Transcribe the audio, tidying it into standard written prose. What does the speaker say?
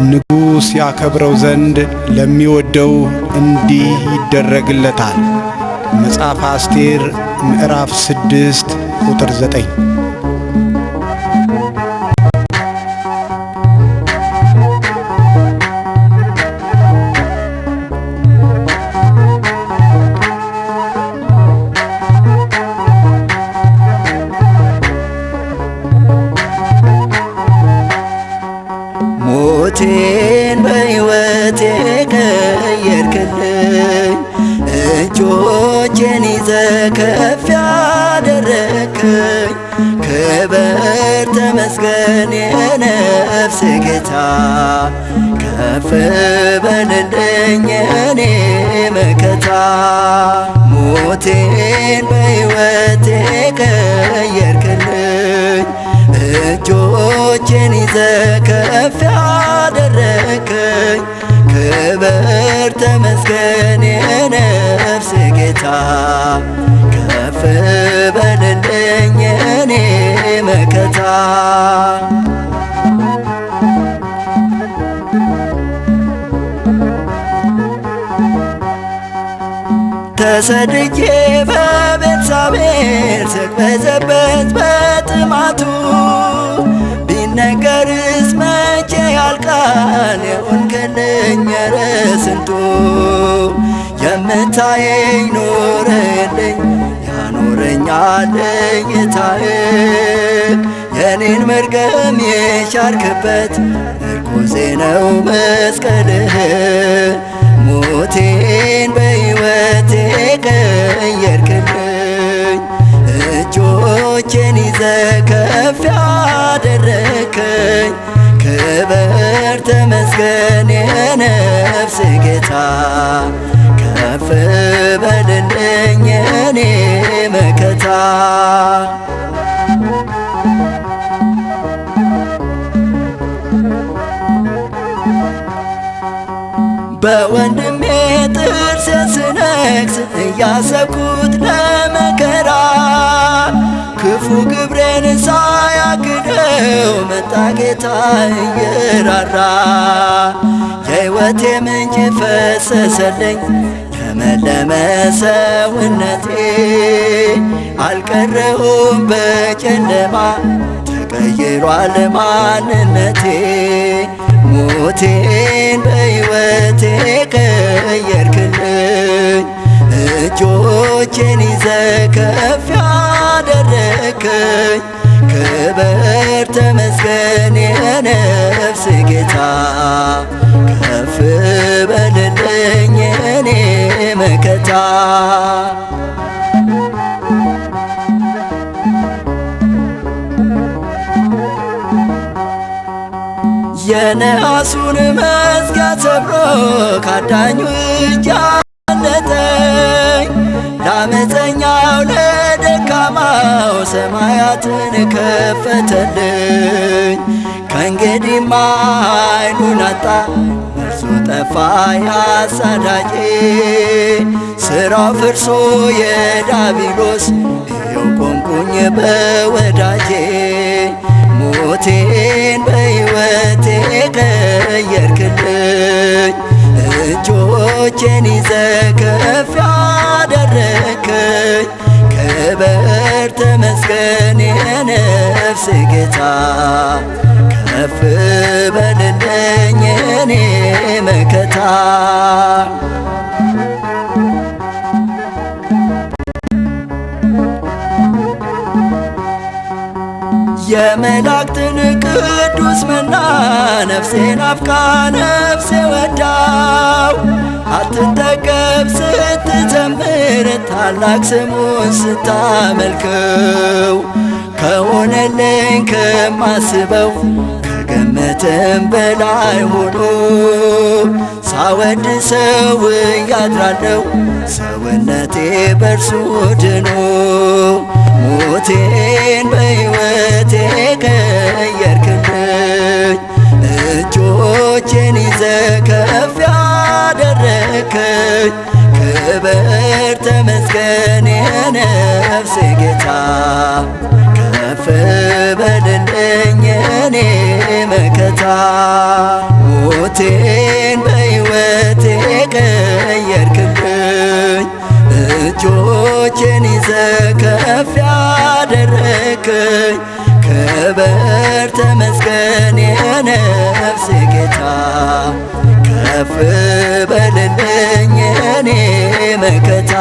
ንጉሥ ያከብረው ዘንድ ለሚወደው እንዲህ ይደረግለታል። መጽሐፈ አስቴር ምዕራፍ 6 ቁጥር 9። ሞቴን በሕይወቴ ቀየርክልኝ፣ እጆቼን ይዘህ ከፍ ያደረግከኝ። ክብር ተመስገን የነፍሴ ጌታ፣ ከፍ በልልኝ የኔ መከታ። ሞቴን በሕይወቴ ቀየርክልኝ፣ እጆቼን ይዘህ ከፍ ያደረግከኝ። ክብር ተመስገን የነፍሴ ጌታ፣ ከፍ በልልኝ የኔ መከታ። ተሰድጄ በቤርሳቤህ ስቅበዘበዝ በጥማቱ፣ ቢነገርስ መቼ ያልቃል የሆንክልኝ ኧረ ስንቱ። የምታየኝ ኖረልኝ ያኖረኛል ጌታዬ፣ የኔን መርገም የሻርክበት ምርኩዜ ነው መስቀልህ። ሞቴን በሕይወቴ ቀየርክልኝ፣ እጆቼን ይዘህ ከፍ ያደረግከኝ። ክብር ተመስገን የነፍሴ ጌታ፣ ከፍ በልልኝ የኔ መከታ። በወንድሜ ጥርሴን ስነክስ እያሰብኩት ለመከራ፣ ክፉ ግብሬን ሳያግደው መጣ ጌታ እየራራ። የሕይወቴ ምንጭ ፈሰሰልኝ ለመለመ ሰውነቴ፣ አልቀረሁም በጨለማ ተቀይሯል ማንነቴ። ሞቴን በሕይወቴ ቀየርክልኝ፣ እጆቼን ይዘህ ከፍ ያደረግከኝ። ክብር ተመስገን የነፍሴ ጌታ፣ ከፍ በልልኝ የኔ መከታ። የነሐሱን መዝጊያ ሰብሮ ካዳኙ እጅ አመለጠኝ፣ ለዓመፀኛው ለደካማው ሰማያትን ከፈተልኝ። ከእንግዲህማ ኃይሉን አጣ እርሱ ጠፋ ያሳዳጄ፣ ሥራው ፍርሶ የዳቢሎስ ይኸው ቆምኩኝ በወዳጄ። ሞቴን በሕይወቴ ቀየርክልኝ፣ እጆቼን ይዘህ ከፍ ያደረግከኝ። ክብር ተመስገን የነፍሴ ጌታ፣ ከፍ በልልኝ የኔ መከታ። የመላእክትን ቅዱስ መና ነፍሴ ናፍቃ ነፍሴ ወዳው፣ አትጠገብ ስትዘምር ታላቅ ስሙን ስታመልከው። ከሆነልኝ ከማስበው ከገመትም በላይ ሆኖ፣ ሳወድሰው ያድራለሁ ሰውነቴ በእርሱ ድኖ። ሞቴን በሕይወቴ ቀየርክልኝ፣ እጆቼን ይዘህ ከፍ ያደረግከኝ። ክብር ተመስገን የነፍሴ ጌታ፣ ከፍ በልልኝ የኔ መከታ። ሞቴን በሕይወቴ ቀየርክልኝ። እጆቼን ይዘህ ከፍ ያደረግከኝ ክበር ተመስገን የነፍሴ ጌታ። ከፍ በልልኝ የኔ መከታ